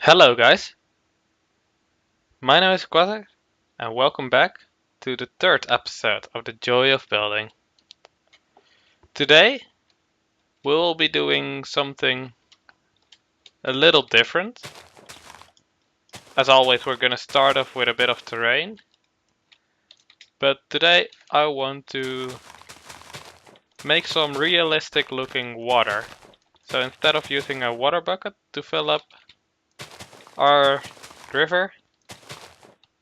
Hello guys, my name is Qasxz and welcome back to the third episode of The Joy of Building. Today we will be doing something a little different. As always, we're gonna start off with a bit of terrain, but today I want to make some realistic looking water. So instead of using a water bucket to fill up our river,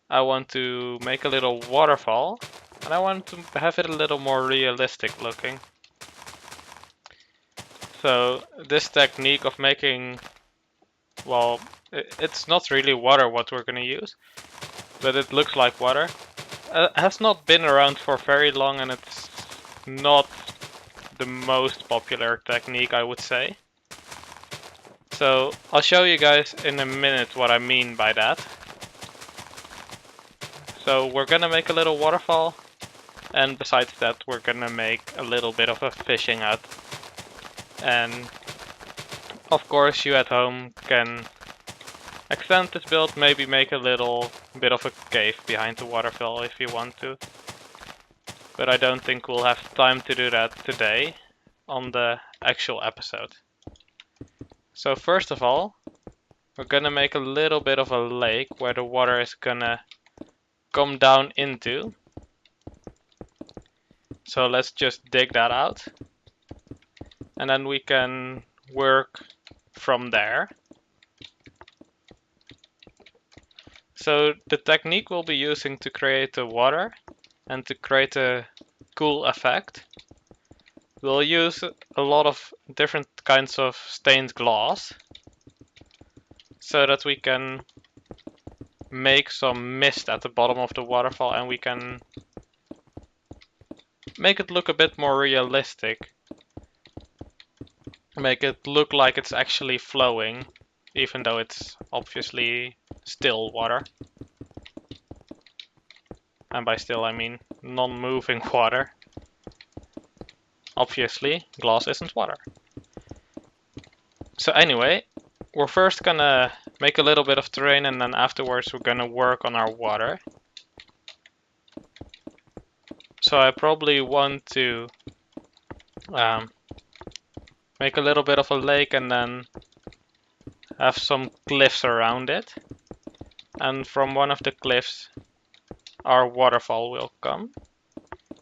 I want to make a little waterfall, and I want to have it a little more realistic looking. So this technique of making, well, it's not really water what we're gonna use, but it looks like water, has not been around for very long, and it's not the most popular technique, I would say. So I'll show you guys in a minute what I mean by that. So we're gonna make a little waterfall, and besides that we're gonna make a little bit of a fishing hut. And of course you at home can extend this build, maybe make a little bit of a cave behind the waterfall if you want to. But I don't think we'll have time to do that today on the actual episode. So first of all, we're gonna make a little bit of a lake where the water is gonna come down into. So let's just dig that out. And then we can work from there. So the technique we'll be using to create the water and to create a cool effect, we'll use a lot of different kinds of stained glass so that we can make some mist at the bottom of the waterfall, and we can make it look a bit more realistic. Make it look like it's actually flowing, even though it's obviously still water. And by still I mean non-moving water. Obviously, glass isn't water. So anyway, we're first gonna make a little bit of terrain, and then afterwards we're gonna work on our water. So I probably want to make a little bit of a lake and then have some cliffs around it. And from one of the cliffs our waterfall will come.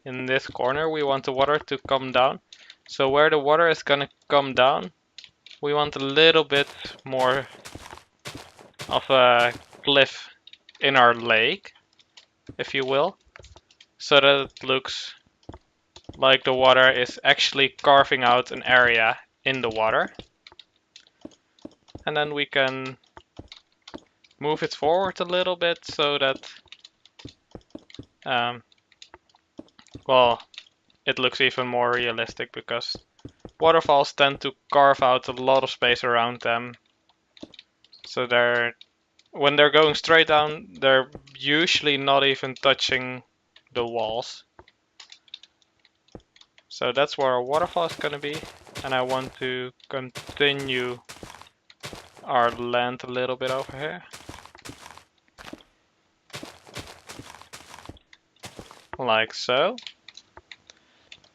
In this corner we want the water to come down. So where the water is gonna come down, we want a little bit more of a cliff in our lake, if you will, so that it looks like the water is actually carving out an area in the water. And then we can move it forward a little bit so that well, it looks even more realistic, because waterfalls tend to carve out a lot of space around them. So when they're going straight down, they're usually not even touching the walls. So that's where our waterfall is gonna be, and I want to continue our land a little bit over here. Like so.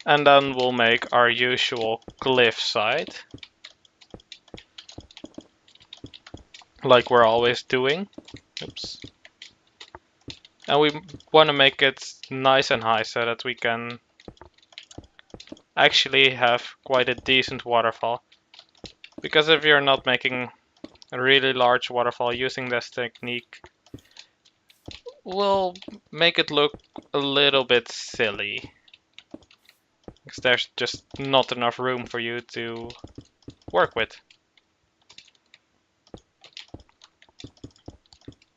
And then we'll make our usual cliff side, like we're always doing. Oops. And we want to make it nice and high so that we can actually have quite a decent waterfall. Because if you're not making a really large waterfall using this technique, will make it look a little bit silly, because there's just not enough room for you to work with.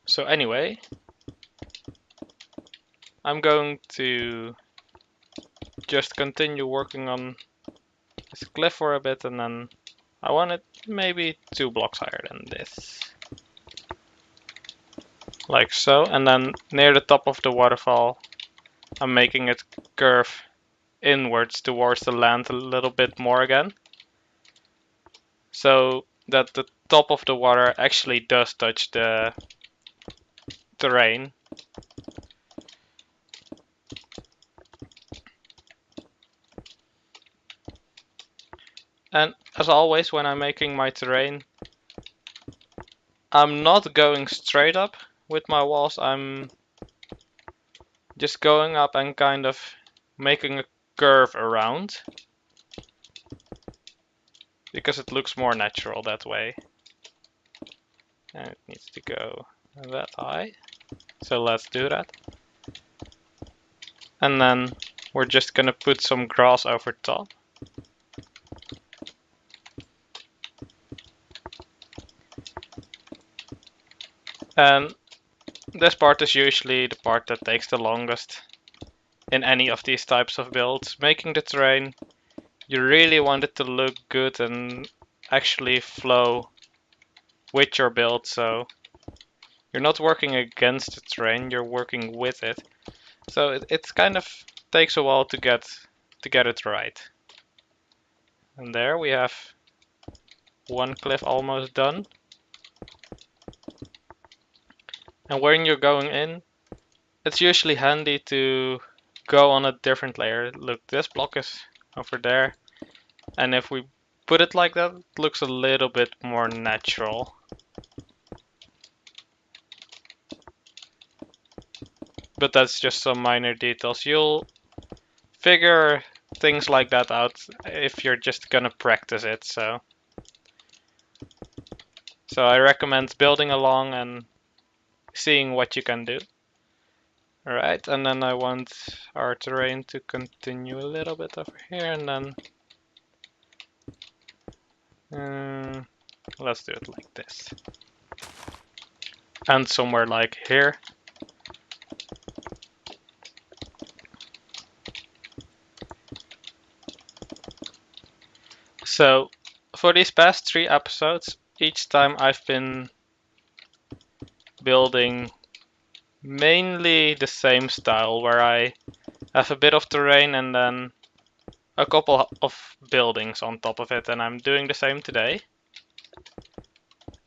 So anyway, I'm going to just continue working on this cliff for a bit, and then I want it maybe 2 blocks higher than this. Like so, and then near the top of the waterfall I'm making it curve inwards towards the land a little bit more again, so that the top of the water actually does touch the terrain. And as always, when I'm making my terrain, I'm not going straight up with my walls. I'm just going up and kind of making a curve around, because it looks more natural that way. And it needs to go that high. So let's do that. And then we're just gonna put some grass over top. And this part is usually the part that takes the longest in any of these types of builds. Making the terrain, you really want it to look good and actually flow with your build, so you're not working against the terrain, you're working with it. So it kind of takes a while to get it right. And there we have one cliff almost done. And when you're going in, it's usually handy to go on a different layer. Look, this block is over there. And if we put it like that, it looks a little bit more natural. But that's just some minor details. You'll figure things like that out if you're just gonna practice it. So I recommend building along and seeing what you can do. Alright, and then I want our terrain to continue a little bit over here, and then let's do it like this. And somewhere like here. So for these past 3 episodes, each time I've been building mainly the same style, where I have a bit of terrain and then a couple of buildings on top of it, and I'm doing the same today.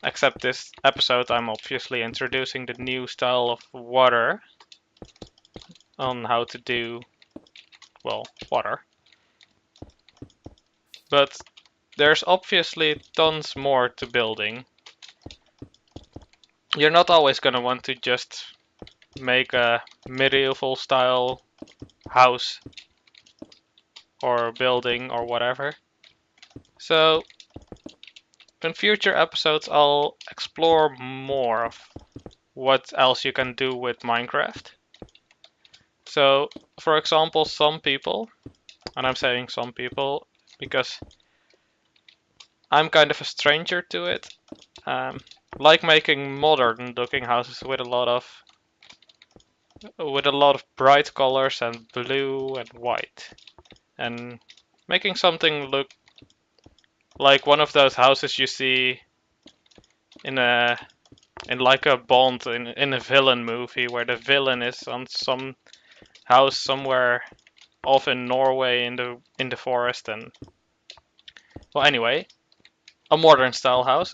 Except this episode I'm obviously introducing the new style of water on how to do, well, water. But there's obviously tons more to building. You're not always gonna want to just make a medieval style house or building or whatever. So in future episodes I'll explore more of what else you can do with Minecraft. So for example, some people, and I'm saying some people because I'm kind of a stranger to it, like making modern looking houses with a lot of bright colors and blue and white, and making something look like one of those houses you see in like a Bond in a villain movie, where the villain is on some house somewhere off in Norway in the forest. And well, anyway, a modern style house.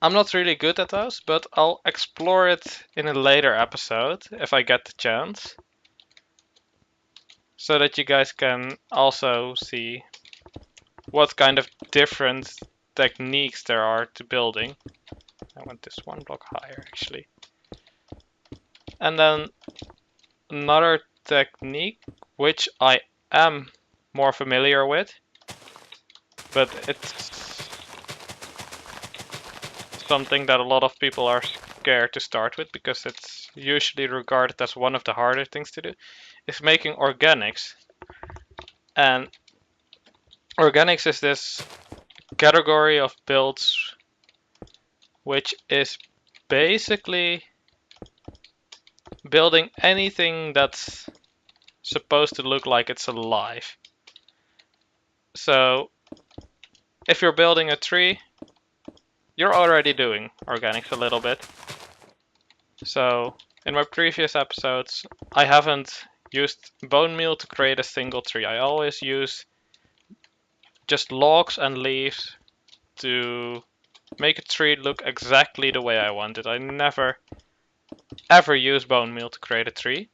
I'm not really good at those, but I'll explore it in a later episode if I get the chance, so that you guys can also see what kind of different techniques there are to building. I want this one block higher actually. And then another technique which I am more familiar with, but it's something that a lot of people are scared to start with because it's usually regarded as one of the harder things to do, is making organics. And organics is this category of builds which is basically building anything that's supposed to look like it's alive. So if you're building a tree, you're already doing organics a little bit. So in my previous episodes, I haven't used bone meal to create a single tree. I always use just logs and leaves to make a tree look exactly the way I want it. I never ever use bone meal to create a tree.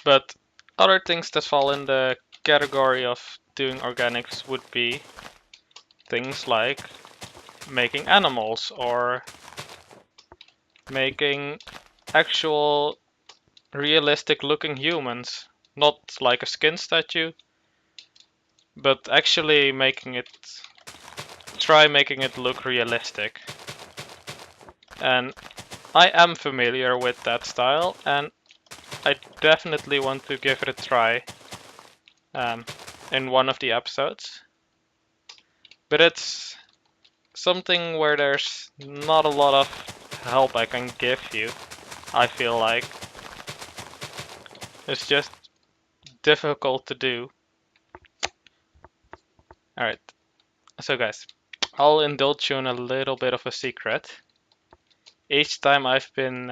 But other things that fall in the category of doing organics would be things like making animals or making actual realistic looking humans. Not like a skin statue, but actually try making it look realistic. And I am familiar with that style, and I definitely want to give it a try in one of the episodes. But it's something where there's not a lot of help I can give you, I feel like. It's just difficult to do. Alright, so guys, I'll indulge you in a little bit of a secret. Each time I've been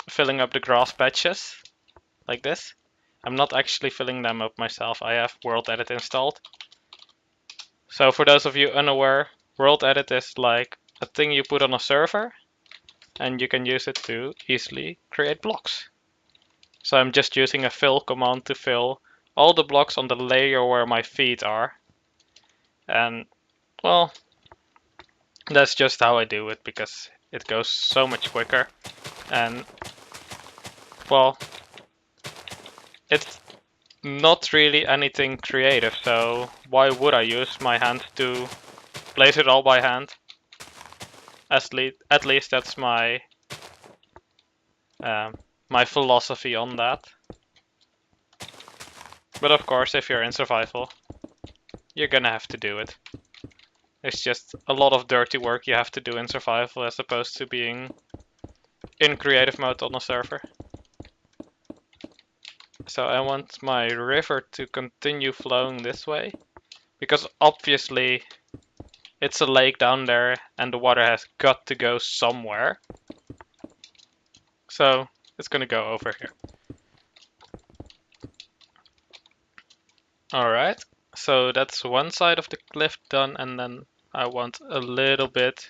filling up the grass patches, like this, I'm not actually filling them up myself, I have World Edit installed. So for those of you unaware, World Edit is like a thing you put on a server, and you can use it to easily create blocks. So I'm just using a fill command to fill all the blocks on the layer where my feet are. And, well, that's just how I do it, because it goes so much quicker. And, well, it's not really anything creative, so why would I use my hand to place it all by hand? At least that's my my philosophy on that. But of course, if you're in survival, you're gonna have to do it. It's just a lot of dirty work you have to do in survival as opposed to being in creative mode on a server. So I want my river to continue flowing this way, because obviously it's a lake down there and the water has got to go somewhere. So it's gonna go over here. Alright, so that's one side of the cliff done, and then I want a little bit.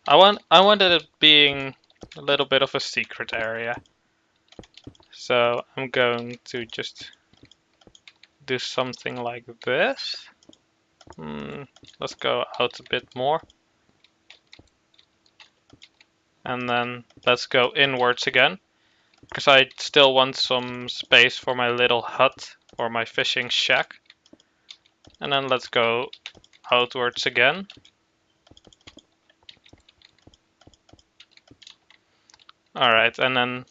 I wanted it being a little bit of a secret area. So I'm going to just do something like this. Let's go out a bit more. And then let's go inwards again, because I still want some space for my little hut or my fishing shack. And then let's go outwards again. Alright, and then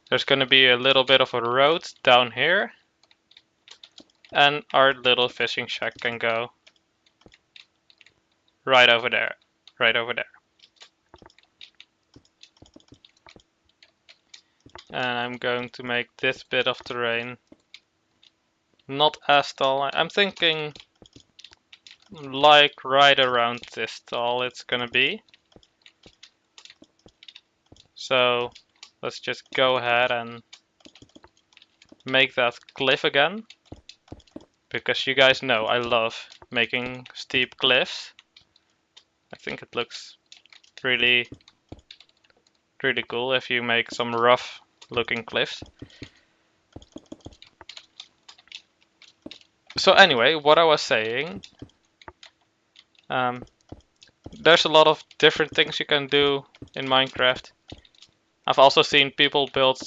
there's going to be a little bit of a road down here. And our little fishing shack can go right over there. Right over there. And I'm going to make this bit of terrain not as tall. I'm thinking like right around this tall it's gonna be. So let's just go ahead and make that cliff again, because you guys know I love making steep cliffs. I think it looks really cool if you make some rough looking cliffs. So anyway, what I was saying, there's a lot of different things you can do in Minecraft. I've also seen people build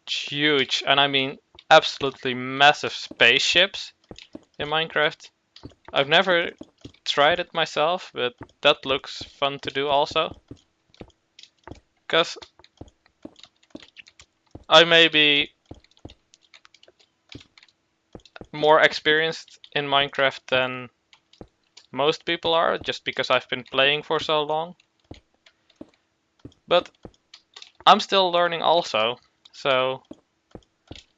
huge, and I mean absolutely massive spaceships in Minecraft. I've never tried it myself, but that looks fun to do also. Because I may be more experienced in Minecraft than most people are, just because I've been playing for so long. But I'm still learning also, so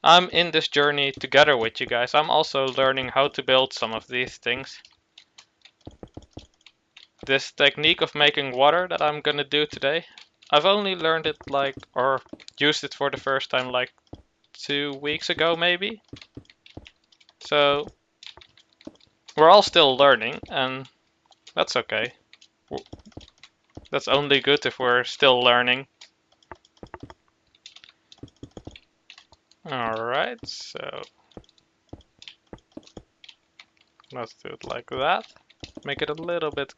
I'm in this journey together with you guys. I'm also learning how to build some of these things. This technique of making water that I'm gonna do today, I've only learned it or used it for the first time like 2 weeks ago maybe. So we're all still learning, and That's okay. That's only good if we're still learning. Alright, so let's do it like that. Make it a little bit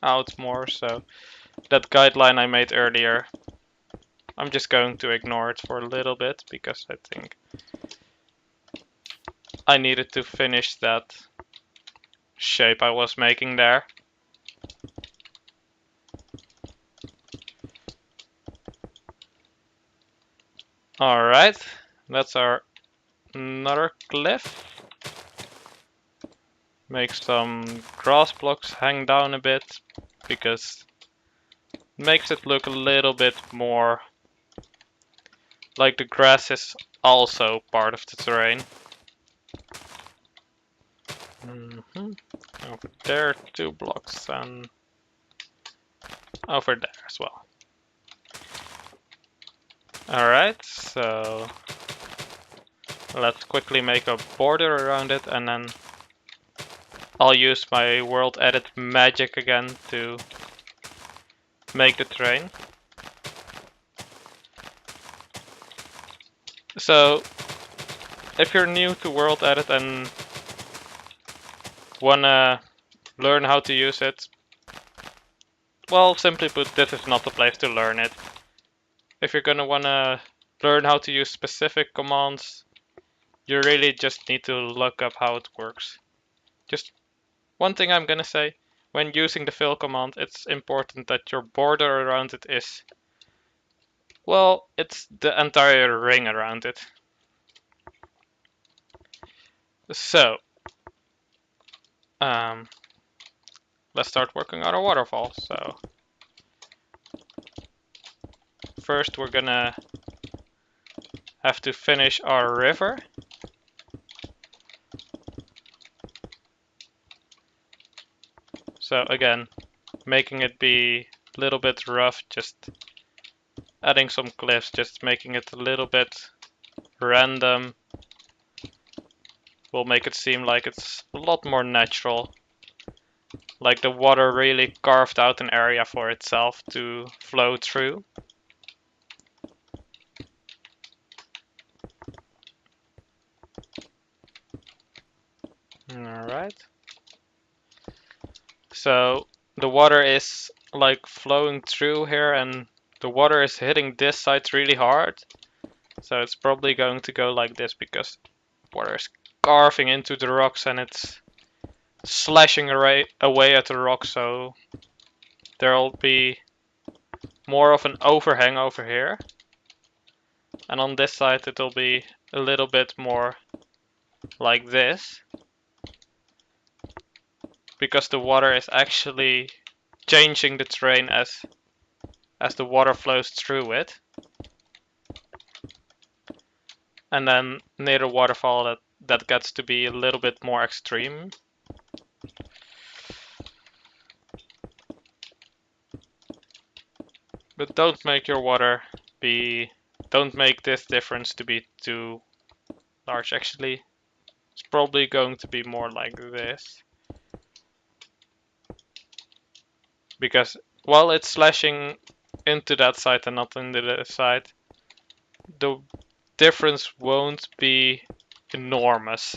out more, so that guideline I made earlier, I'm just going to ignore it for a little bit because I think I needed to finish that shape I was making there. Alright, that's our another cliff. Make some grass blocks hang down a bit because it makes it look a little bit more like the grass is also part of the terrain. Over there, 2 blocks, and over there as well. Alright, so let's quickly make a border around it, and then I'll use my world edit magic again to make the terrain. So if you're new to world edit and wanna learn how to use it, well, simply put, this is not the place to learn it. If you're gonna wanna learn how to use specific commands, you really just need to look up how it works. Just one thing I'm gonna say, when using the fill command, it's important that your border around it is, well, it's the entire ring around it. So, let's start working on our waterfall. So, first we're gonna have to finish our river. So again, making it be a little bit rough, just adding some cliffs, just making it a little bit random will make it seem like it's a lot more natural. Like the water really carved out an area for itself to flow through. Alright. So the water is like flowing through here, and the water is hitting this side really hard. So it's probably going to go like this because water is carving into the rocks and it's slashing away at the rock, so there'll be more of an overhang over here. And on this side it'll be a little bit more like this, because the water is actually changing the terrain as the water flows through it. And then near the waterfall that gets to be a little bit more extreme. But don't make your water be, don't make this difference to be too large. Actually, it's probably going to be more like this. Because while it's slashing into that side and not into this side, the difference won't be enormous.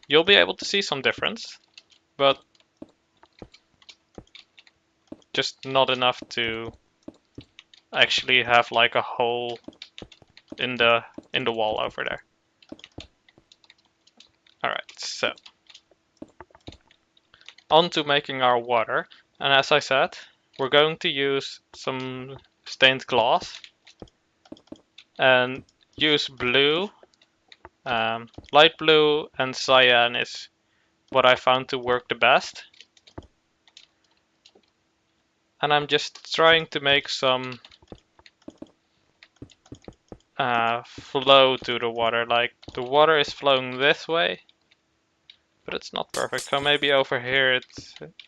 You'll be able to see some difference, but just not enough to actually have like a hole in the wall over there. Alright, so on to making our water, and as I said, we're going to use some stained glass and use blue. Light blue and cyan is what I found to work the best. And I'm just trying to make some flow to the water, like the water is flowing this way, but it's not perfect. So maybe over here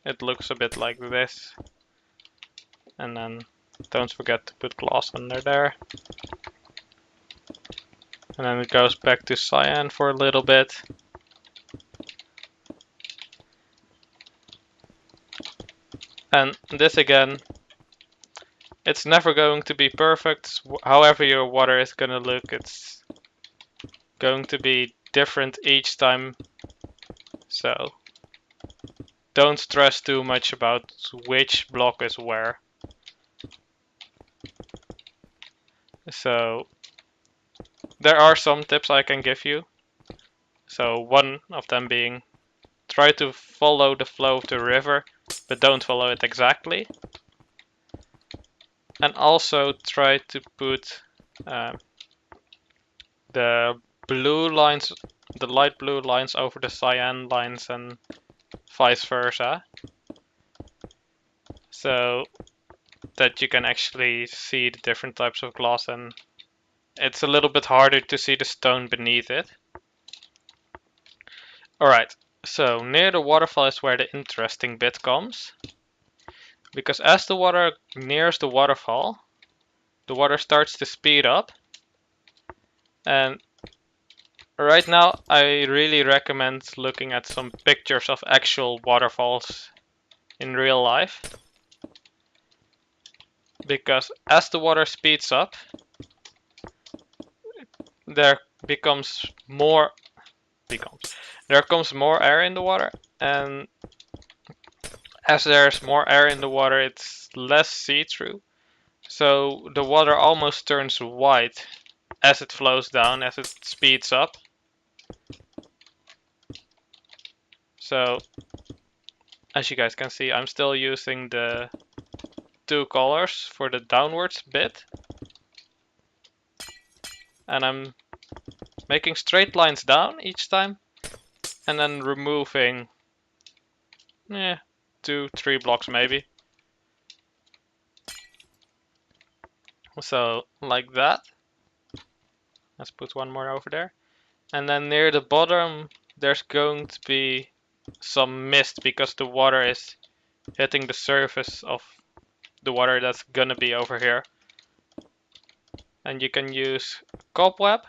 it looks a bit like this. And then don't forget to put glass under there. And then it goes back to cyan for a little bit. And this again, it's never going to be perfect. However your water is going to look, it's going to be different each time. So don't stress too much about which block is where. So there are some tips I can give you. So one of them being try to follow the flow of the river, but don't follow it exactly. And also try to put the blue lines, the light blue lines over the cyan lines and vice versa. So that you can actually see the different types of glass, and it's a little bit harder to see the stone beneath it. Alright, so near the waterfall is where the interesting bit comes. Because as the water nears the water starts to speed up. And right now I really recommend looking at some pictures of actual waterfalls in real life. Because as the water speeds up, there comes more air in the water, and as there's more air in the water, it's less see-through. So the water almost turns white as it flows down, as it speeds up. So as you guys can see, I'm still using the two colors for the downwards bit. And I'm making straight lines down each time, and then removing 2-3 blocks maybe. So like that. Let's put one more over there. And then near the bottom there's going to be some mist because the water is hitting the surface of the water that's gonna be over here. And you can use cobweb,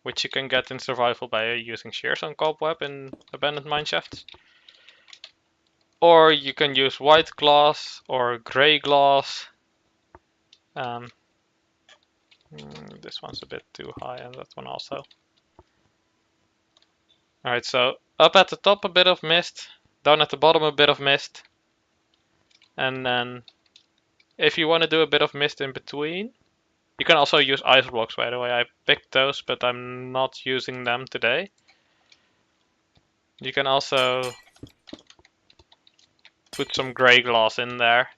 which you can get in survival by using shears on cobweb in abandoned mineshafts. Or you can use white glass or gray glass. This one's a bit too high, and that one also. Alright, so up at the top a bit of mist, down at the bottom a bit of mist. And then if you want to do a bit of mist in between, you can also use ice blocks, by the way. I picked those, but I'm not using them today. You can also put some gray glass in there.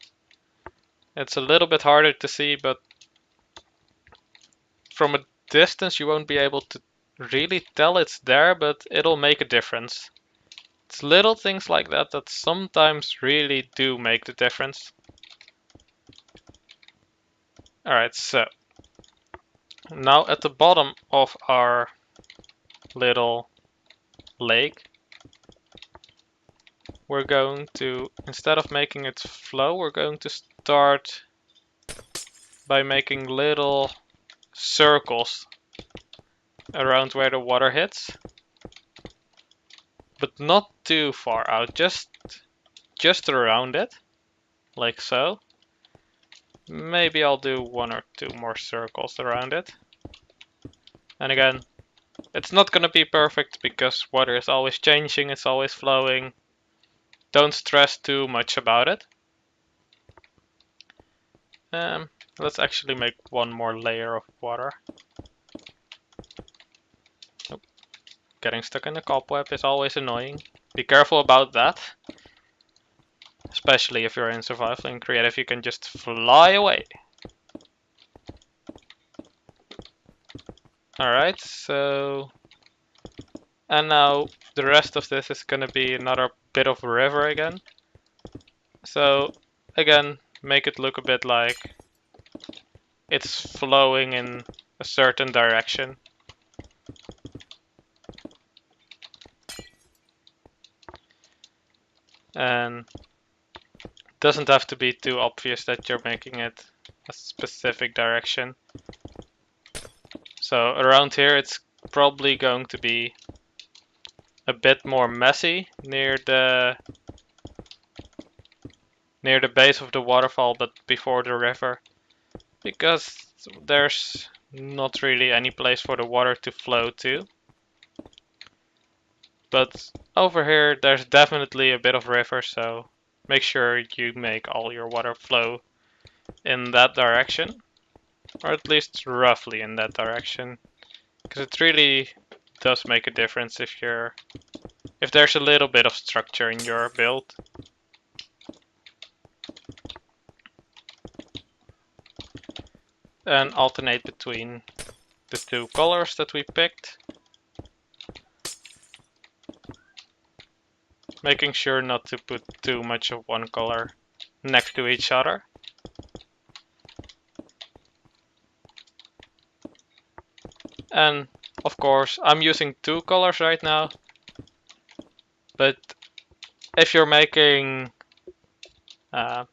It's a little bit harder to see, but from a distance you won't be able to really tell it's there, but it'll make a difference. It's little things like that that sometimes really do make the difference. Alright, so now at the bottom of our little lake, we're going to, instead of making it flow, we're going to start by making little circles around where the water hits. But not too far out, just around it, like so. Maybe I'll do 1 or 2 more circles around it. And again, it's not gonna be perfect because water is always changing, it's always flowing. Don't stress too much about it. Let's actually make 1 more layer of water. Oh, getting stuck in the cobweb is always annoying. Be careful about that. Especially if you're in survival. In creative you can just fly away. Alright, so... And now the rest of this is gonna be another bit of a river again. So again, make it look a bit like it's flowing in a certain direction. And it doesn't have to be too obvious that you're making it a specific direction. So around here it's probably going to be a bit more messy near near the base of the waterfall but before the river, because there's not really any place for the water to flow to. But over here there's definitely a bit of river, so make sure you make all your water flow in that direction, or at least roughly in that direction, because it really does make a difference if there's a little bit of structure in your build. And alternate between the two colors that we picked, making sure not to put too much of one color next to each other. And of course I'm using two colors right now, but if you're making a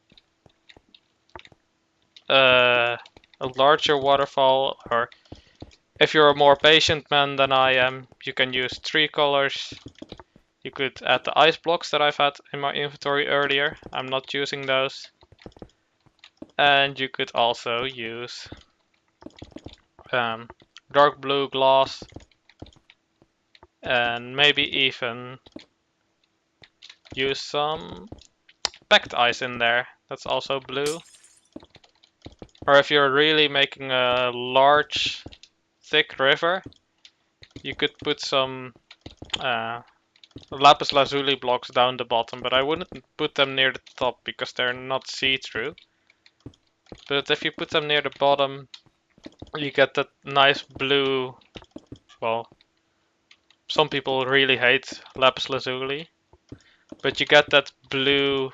larger waterfall, or if you're a more patient man than I am, you can use three colors. You could add the ice blocks that I've had in my inventory earlier. I'm not using those. And you could also use dark blue glass, and maybe even use some packed ice in there. That's also blue. Or if you're really making a large, thick river, you could put some lapis lazuli blocks down the bottom, but I wouldn't put them near the top because they're not see-through. But if you put them near the bottom, you get that nice blue. Well, some people really hate lapis lazuli, but you get that blue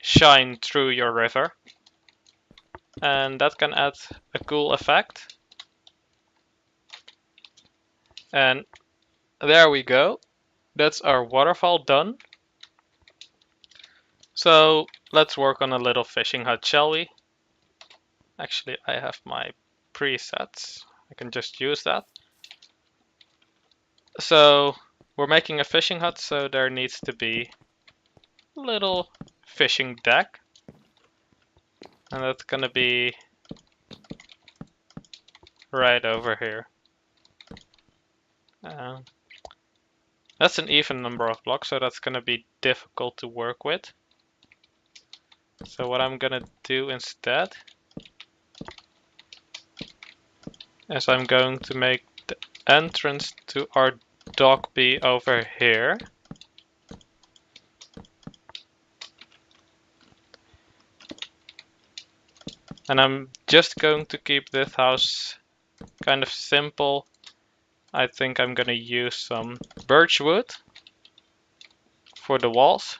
shine through your river, and that can add a cool effect. And there we go. That's our waterfall done. So let's work on a little fishing hut, shall we? Actually, I have my presets. I can just use that. So we're making a fishing hut, so there needs to be a little fishing deck. And that's gonna be right over here. That's an even number of blocks, so that's gonna be difficult to work with. So what I'm gonna do instead is I'm going to make the entrance to our dock be over here. And I'm just going to keep this house kind of simple. I think I'm gonna use some birch wood for the walls.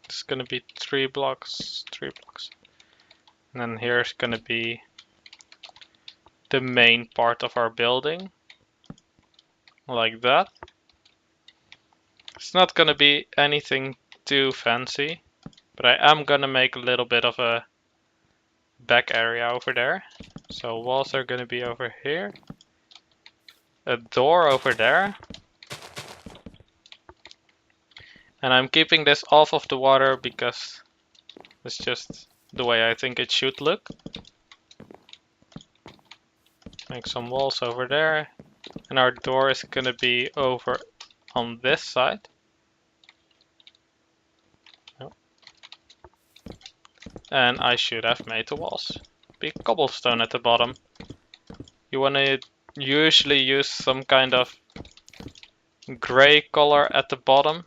It's gonna be 3 blocks. And then here's gonna be the main part of our building, like that. It's not gonna be anything too fancy, but I am gonna make a little bit of a back area over there. So walls are gonna be over here, a door over there, and I'm keeping this off of the water because it's just the way I think it should look. Make some walls over there, and our door is gonna be over on this side. And I should have made the walls be cobblestone at the bottom. You want to usually use some kind of gray color at the bottom.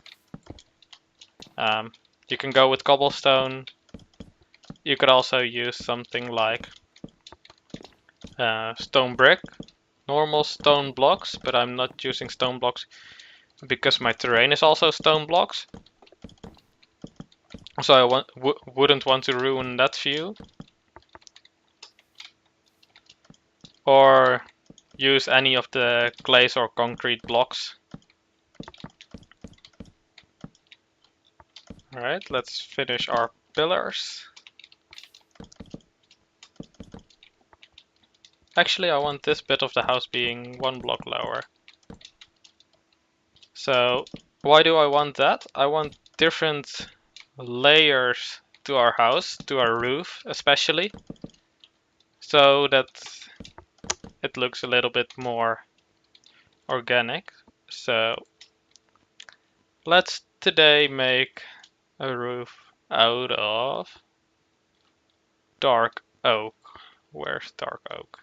You can go with cobblestone. You could also use something like stone brick, normal stone blocks, but I'm not using stone blocks because my terrain is also stone blocks. So I wouldn't want to ruin that view. Or use any of the clays or concrete blocks. Alright, let's finish our pillars. Actually, I want this bit of the house being 1 block lower. So why do I want that? I want different layers to our house, to our roof especially, so that it looks a little bit more organic. So let's today make a roof out of dark oak. Where's dark oak?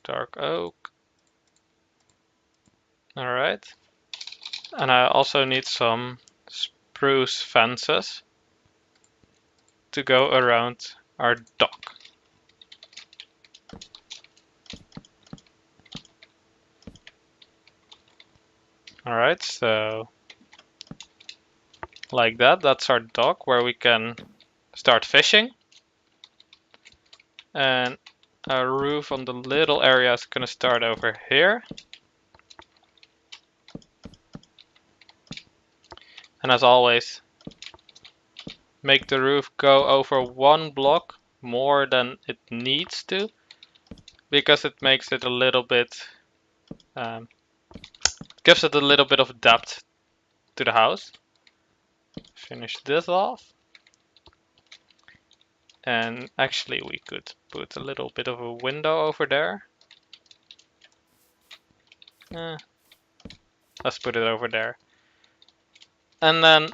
Dark oak. Alright. And I also need some spruce fences to go around our dock. Alright, so like that, that's our dock where we can start fishing. And our roof on the little area is gonna start over here. And as always, make the roof go over one block more than it needs to, because it makes it a little bit, gives it a little bit of depth to the house. Finish this off. And actually we could put a little bit of a window over there. Let's put it over there. And then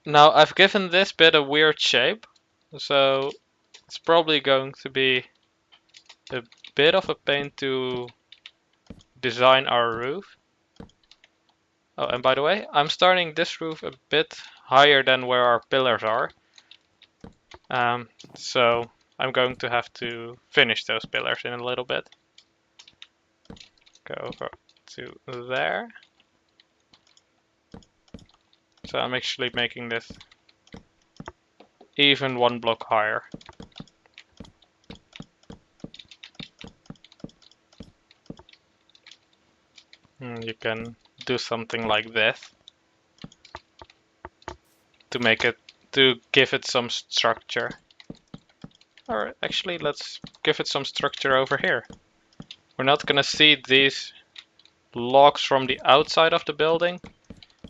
now I've given this bit a weird shape, so it's probably going to be a bit of a pain to design our roof. Oh, and by the way, I'm starting this roof a bit higher than where our pillars are. So I'm going to have to finish those pillars in a little bit. Go over to there. So I'm actually making this even one block higher. You can do something like this to make it, to give it some structure. Or actually, let's give it some structure over here. We're not gonna see these logs from the outside of the building,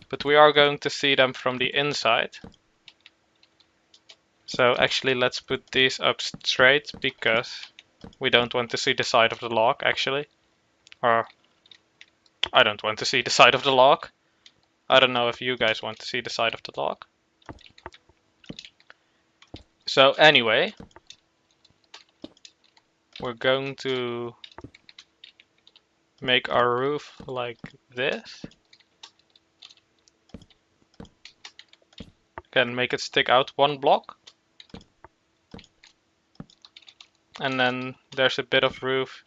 but we are going to see them from the inside. So actually, let's put these up straight because we don't want to see the side of the log actually. Or I don't want to see the side of the log. I don't know if you guys want to see the side of the log. So anyway, we're going to make our roof like this. Again, make it stick out one block. And then there's a bit of roof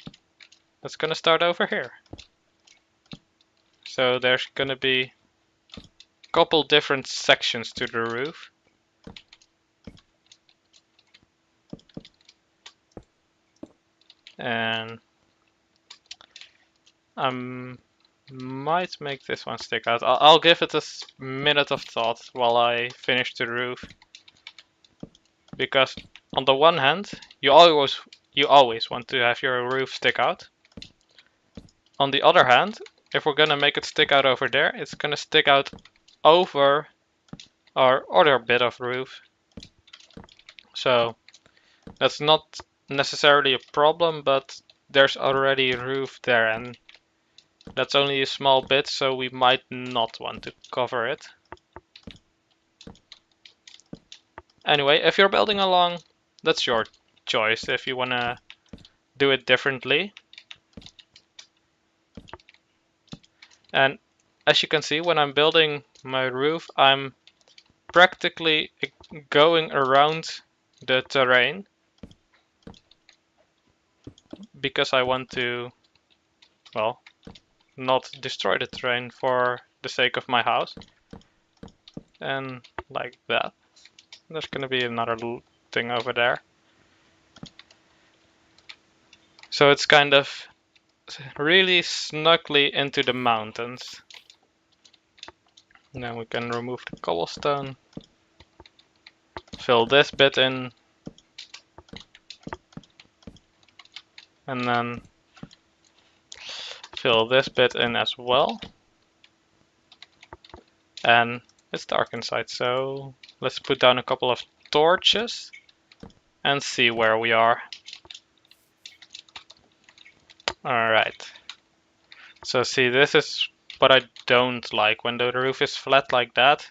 that's gonna start over here. So there's gonna be a couple different sections to the roof. And I might make this one stick out. I'll give it a minute of thought while I finish the roof. Because on the one hand, you always want to have your roof stick out. On the other hand, if we're gonna make it stick out over there, it's gonna stick out over our other bit of roof. So that's not necessarily a problem, but there's already a roof there and that's only a small bit, so we might not want to cover it. Anyway, if you're building along, that's your choice if you wanna do it differently. And as you can see, when I'm building my roof, I'm practically going around the terrain because I want to, well, not destroy the terrain for the sake of my house. And like that. There's gonna be another thing over there. So it's kind of really snugly into the mountains. And then we can remove the cobblestone. Fill this bit in. And then fill this bit in as well. And it's dark inside, so let's put down a couple of torches and see where we are. Alright. So see, this is what I don't like. When the roof is flat like that,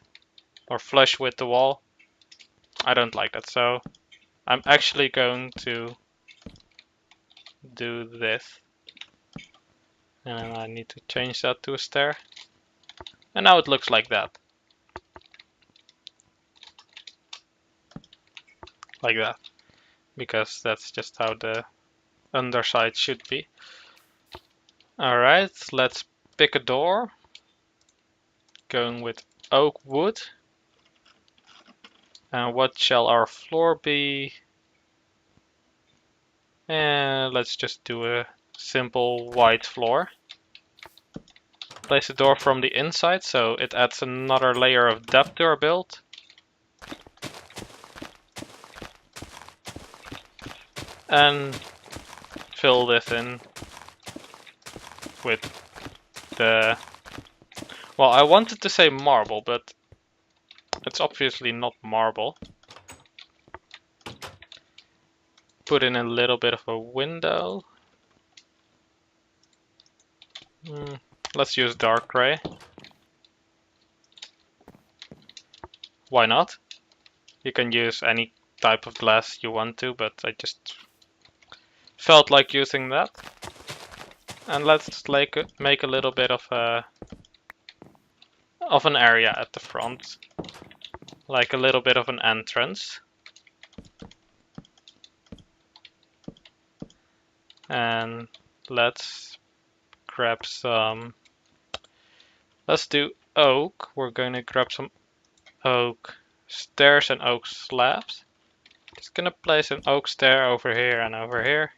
or flush with the wall, I don't like that. So I'm actually going to do this. And I need to change that to a stair. And now it looks like that. Like that. Because that's just how the underside should be. Alright, let's pick a door. Going with oak wood. And what shall our floor be? And let's just do a simple white floor. Place the door from the inside so it adds another layer of depth to our build. And fill this in with the... Well, I wanted to say marble, but it's obviously not marble. Put in a little bit of a window. Let's use dark gray. Why not? You can use any type of glass you want to, but I just felt like using that. And let's like make a little bit of an area at the front, like a little bit of an entrance. And let's grab some. Let's do oak. We're going to grab some oak stairs and oak slabs. Just gonna place an oak stair over here and over here,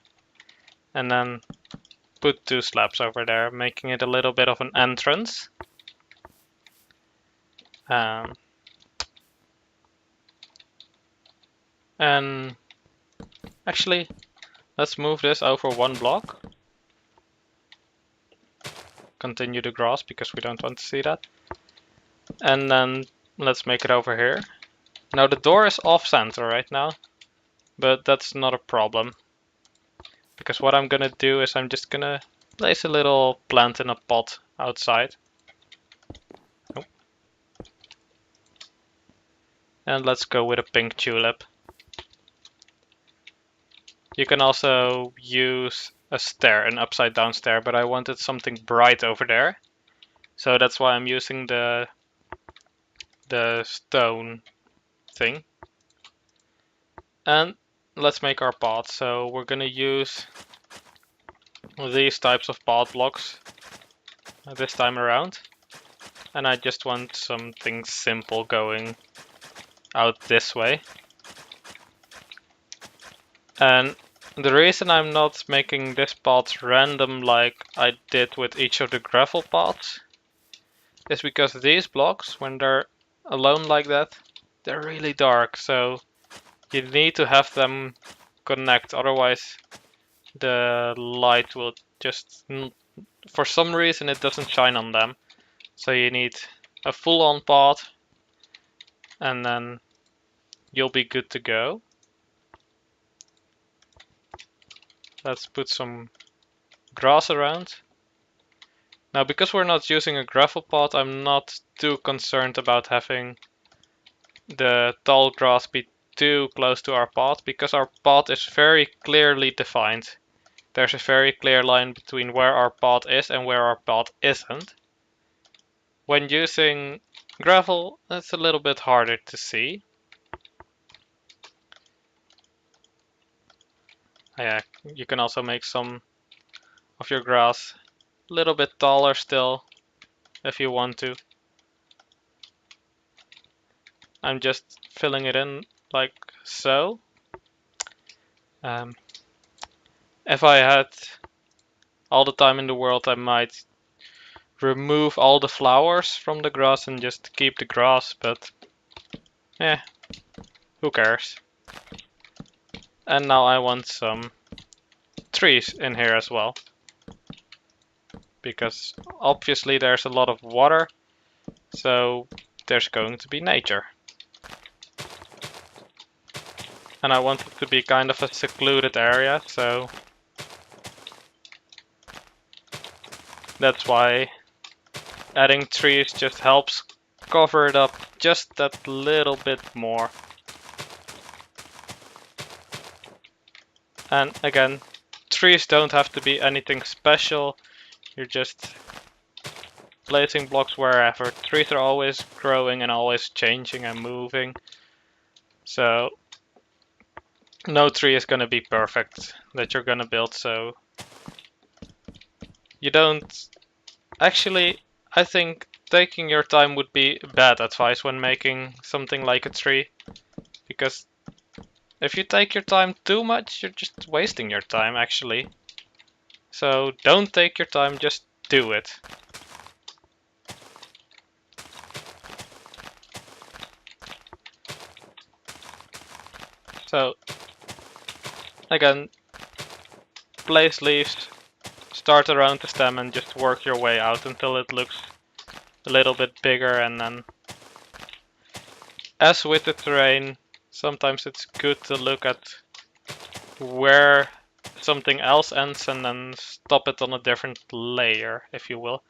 and then put 2 slabs over there, making it a little bit of an entrance. And actually, let's move this over 1 block. Continue the grass because we don't want to see that. And then let's make it over here. Now the door is off center right now, but that's not a problem. Because what I'm gonna do is I'm just gonna place a little plant in a pot outside. Oh. And let's go with a pink tulip. You can also use a stair, an upside down stair, but I wanted something bright over there. So that's why I'm using the stone thing. And let's make our path. So we're gonna use these types of path blocks this time around. And I just want something simple going out this way. And the reason I'm not making this path random like I did with each of the gravel paths is because these blocks, when they're alone like that, they're really dark. So you need to have them connect, otherwise the light will just, for some reason it doesn't shine on them. So you need a full-on path and then you'll be good to go. Let's put some grass around. Now, because we're not using a gravel path, I'm not too concerned about having the tall grass be too close to our path, because our path is very clearly defined. There's a very clear line between where our path is and where our path isn't. When using gravel, it's a little bit harder to see. Yeah, you can also make some of your grass a little bit taller still, if you want to. I'm just filling it in like so. If I had all the time in the world, I might remove all the flowers from the grass and just keep the grass, but who cares? And now I want some trees in here as well, because obviously there's a lot of water, so there's going to be nature. And I want it to be kind of a secluded area, so that's why adding trees just helps cover it up just that little bit more. And again, trees don't have to be anything special. You're just placing blocks wherever. Trees are always growing and always changing and moving. So no tree is going to be perfect that you're going to build, so you don't... Actually, I think taking your time would be bad advice when making something like a tree. Because if you take your time too much, you're just wasting your time, actually. So don't take your time, just do it. So again, place leaves, start around the stem and just work your way out until it looks a little bit bigger, and then as with the terrain, sometimes it's good to look at where something else ends and then stop it on a different layer, if you will.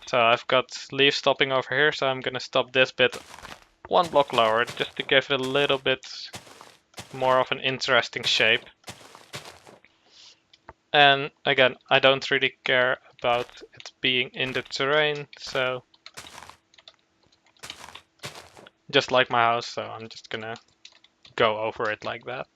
So I've got leaves stopping over here, so I'm gonna stop this bit one block lower just to give it a little bit more of an interesting shape. And again, I don't really care about it being in the terrain, so just like my house, so I'm just gonna go over it like that.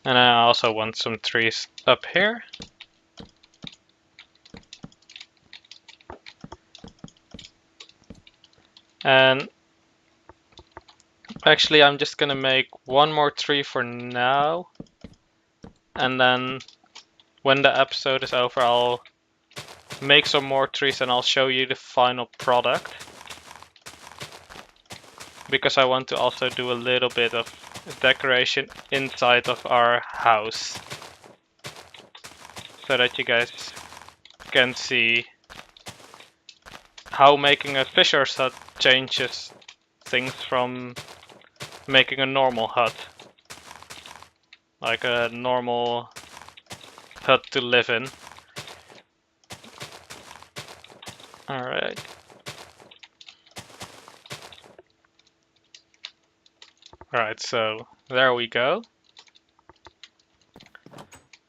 And I also want some trees up here. And actually I'm just gonna make one more tree for now. And then when the episode is over, I'll make some more trees and I'll show you the final product. Because I want to also do a little bit of decoration inside of our house. So that you guys can see how making a fisher's hut changes things from making a normal hut. Like a normal hut to live in. Alright. Alright, so there we go.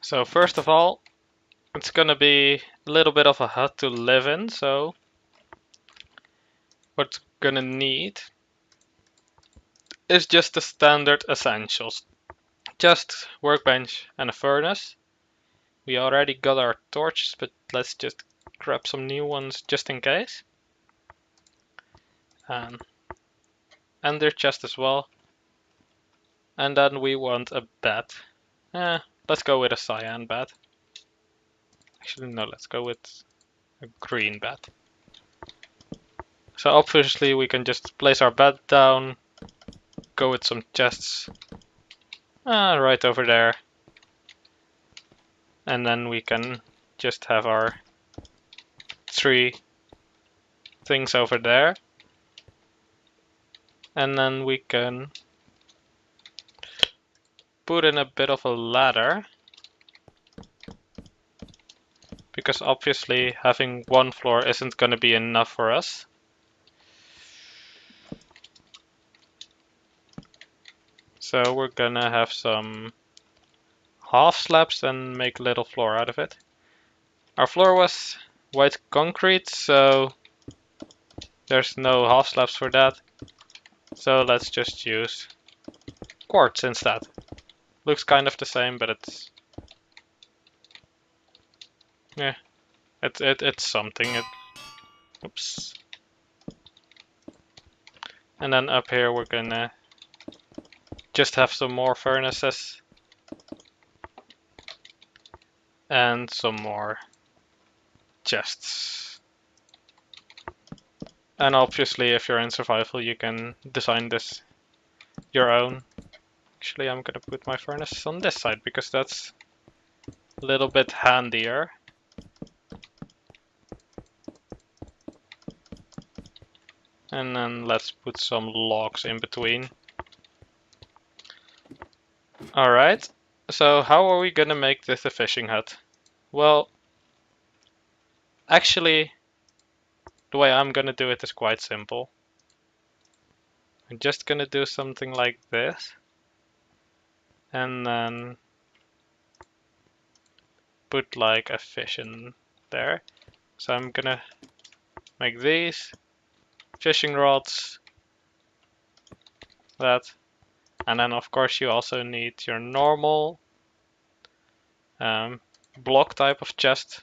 So first of all, it's gonna be a little bit of a hut to live in, so what we're gonna need is just the standard essentials. Just workbench and a furnace. We already got our torches, but let's just grab some new ones just in case. And their chest as well. And then we want a bed. Let's go with a cyan bed. Actually, no, let's go with a green bed. So obviously we can just place our bed down, go with some chests right over there. And then we can just have our 3 things over there. And then we can put in a bit of a ladder. Because obviously having one floor isn't going to be enough for us. So we're gonna have some half slabs and make a little floor out of it. Our floor was white concrete, so there's no half slabs for that. So let's just use quartz instead. Looks kind of the same, but it's... yeah, it's something. Oops. And then up here we're gonna just have some more furnaces. And some more chests. And obviously, if you're in survival, you can design this your own. Actually, I'm gonna put my furnace on this side because that's a little bit handier. And then let's put some logs in between. Alright, so how are we gonna make this a fishing hut? Well, actually, the way I'm gonna do it is quite simple. I'm just gonna do something like this. And then put like a fish in there. So I'm gonna make these fishing rods, that, and then of course you also need your normal block type of chest.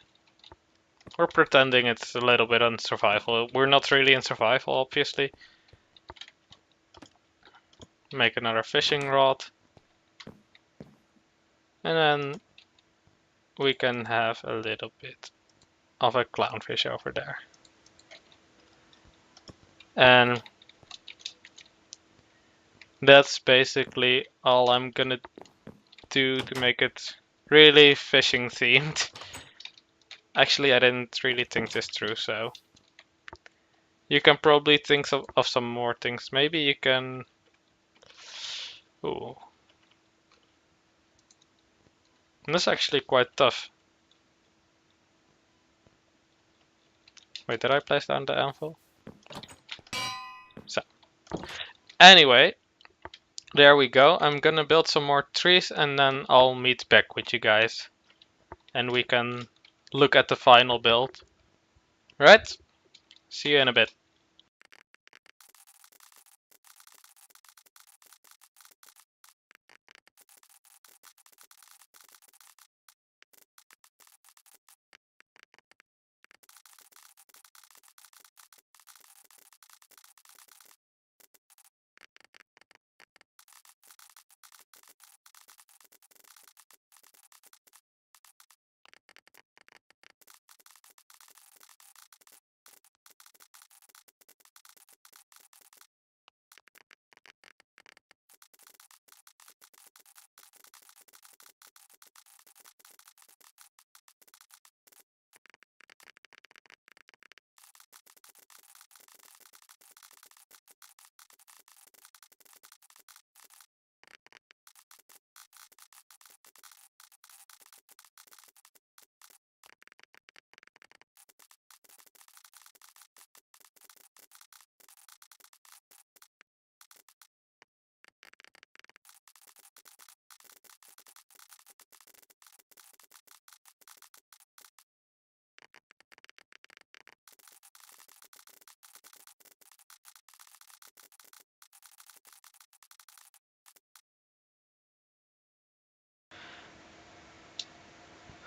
We're pretending it's a little bit on survival. We're not really in survival, obviously. Make another fishing rod. And then we can have a little bit of a clownfish over there. And that's basically all I'm gonna do to make it really fishing themed. Actually, I didn't really think this through, so you can probably think of some more things. Maybe you can... Ooh. And this is actually quite tough. Wait, did I place down the anvil? So, anyway, there we go. I'm gonna build some more trees and then I'll meet back with you guys. And we can look at the final build. Right? See you in a bit.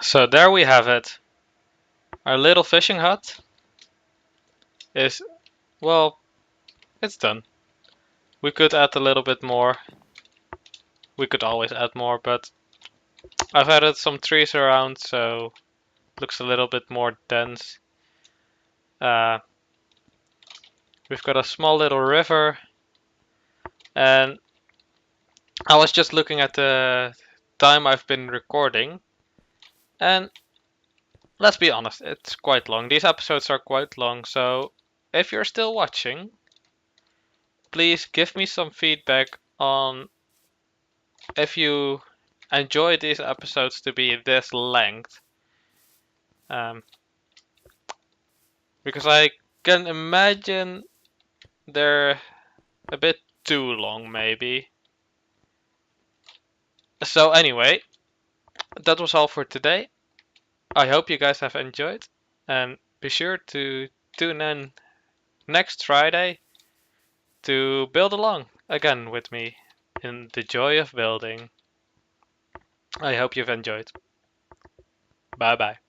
So there we have it. Our little fishing hut is, well, it's done. We could add a little bit more. We could always add more, but I've added some trees around, so it looks a little bit more dense. We've got a small little river, and I was just looking at the time I've been recording, and let's be honest, it's quite long. These episodes are quite long, so if you're still watching, please give me some feedback on if you enjoy these episodes to be this length. Because I can imagine they're a bit too long, maybe. So anyway, that was all for today. I hope you guys have enjoyed, and be sure to tune in next Friday to build along again with me in the joy of building. I hope you've enjoyed. Bye bye.